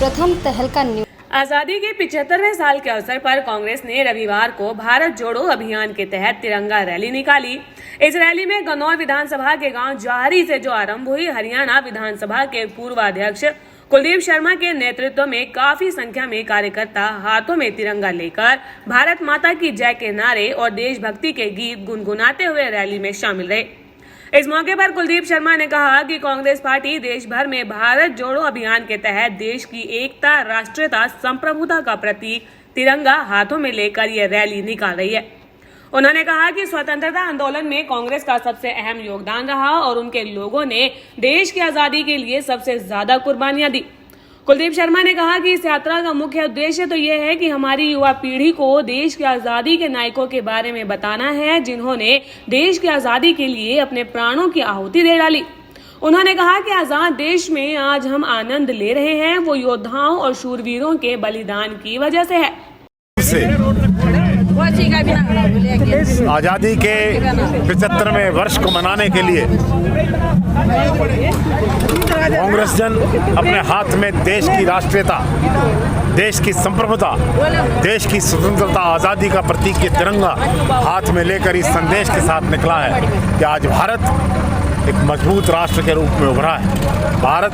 प्रथम तहलका न्यूज। आजादी के 75वें साल के अवसर पर कांग्रेस ने रविवार को भारत जोड़ो अभियान के तहत तिरंगा रैली निकाली। इस रैली में गन्नौर विधानसभा के गांव जौहरी से जो आरंभ हुई, हरियाणा विधानसभा के पूर्व अध्यक्ष कुलदीप शर्मा के नेतृत्व में काफी संख्या में कार्यकर्ता हाथों में तिरंगा लेकर भारत माता की जय के नारे और देशभक्ति के गीत गुनगुनाते हुए रैली में शामिल रहे। इस मौके पर कुलदीप शर्मा ने कहा कि कांग्रेस पार्टी देश भर में भारत जोड़ो अभियान के तहत देश की एकता, राष्ट्रीयता, संप्रभुता का प्रतीक तिरंगा हाथों में लेकर ये रैली निकाल रही है। उन्होंने कहा कि स्वतंत्रता आंदोलन में कांग्रेस का सबसे अहम योगदान रहा और उनके लोगों ने देश की आजादी के लिए सबसे ज्यादा कुर्बानियां दी। कुलदीप शर्मा ने कहा कि इस यात्रा का मुख्य उद्देश्य तो यह है कि हमारी युवा पीढ़ी को देश की आजादी के नायकों के बारे में बताना है, जिन्होंने देश की आजादी के लिए अपने प्राणों की आहुति दे डाली। उन्होंने कहा कि आजाद देश में आज हम आनंद ले रहे हैं, वो योद्धाओं और शूरवीरों के बलिदान की वजह से है। आजादी के 75वें वर्ष को मनाने के लिए कांग्रेस जन अपने हाथ में देश की राष्ट्रीयता, देश की संप्रभुता, देश की स्वतंत्रता, आज़ादी का प्रतीक ये तिरंगा हाथ में लेकर इस संदेश के साथ निकला है कि आज भारत एक मजबूत राष्ट्र के रूप में उभरा है। भारत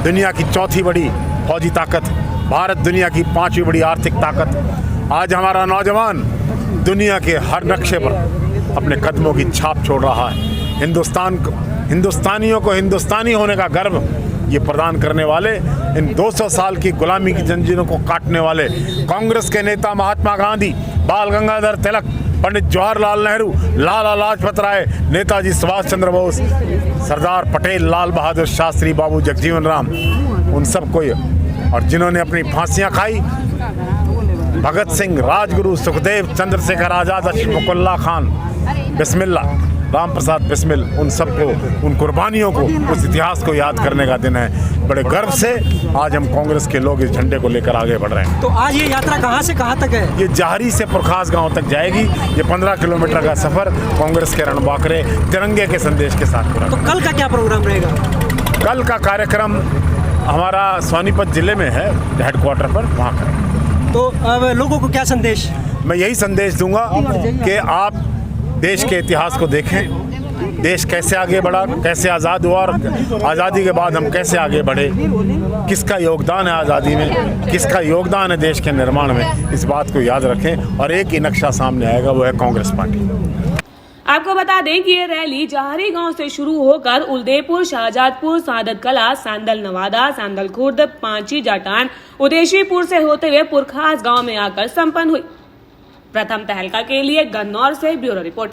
दुनिया की चौथी बड़ी फौजी ताकत, भारत दुनिया की 5वीं बड़ी आर्थिक ताकत। आज हमारा नौजवान दुनिया के हर नक्शे पर अपने कदमों की छाप छोड़ रहा है। हिंदुस्तानियों को हिंदुस्तानी होने का गर्व ये प्रदान करने वाले, इन 200 साल की गुलामी की जंजीरों को काटने वाले कांग्रेस के नेता महात्मा गांधी, बाल गंगाधर तिलक, पंडित जवाहरलाल नेहरू, लाला लाजपत राय, नेताजी सुभाष चंद्र बोस, सरदार पटेल, लाल बहादुर शास्त्री, बाबू जगजीवन राम, उन सब को, और जिन्होंने अपनी फांसियां खाई, भगत सिंह, राजगुरु, सुखदेव, चंद्रशेखर आजाद, अशफाकुल्लाह खान, बिस्मिल्ला, राम प्रसाद बिस्मिल, उन सबको, उन कुर्बानियों को, उस इतिहास को याद करने का दिन है। बड़े गर्व से आज हम कांग्रेस के लोग इस झंडे को लेकर आगे बढ़ रहे हैं। तो आज ये यात्रा कहाँ से कहाँ तक है? ये जौहरी से पुरखास गांव तक जाएगी। ये 15 किलोमीटर का सफर कांग्रेस के रणबांकरे तिरंगे के संदेश के साथ पूरा। तो कल का क्या प्रोग्राम रहेगा? कल का कार्यक्रम हमारा सोनीपत जिले में है, हेडक्वार्टर पर, वहाँ करेंगे। तो अब लोगों को क्या संदेश? मैं यही संदेश दूंगा कि आप देश के इतिहास को देखें, देश कैसे आगे बढ़ा, कैसे आज़ाद हुआ और आज़ादी के बाद हम कैसे आगे बढ़े, किसका योगदान है आज़ादी में, किसका योगदान है देश के निर्माण में, इस बात को याद रखें। और एक ही नक्शा सामने आएगा, वो है कांग्रेस पार्टी। आपको बता दें कि ये रैली जौहरी गांव से शुरू होकर उदयपुर, शाहजादपुर, सादत कला, सांदल नवादा, सांदल खुर्द, पांची, जाटान, उदेशीपुर से होते हुए पुरखास गांव में आकर संपन्न हुई। प्रथम तहलका के लिए गन्नौर से ब्यूरो रिपोर्ट।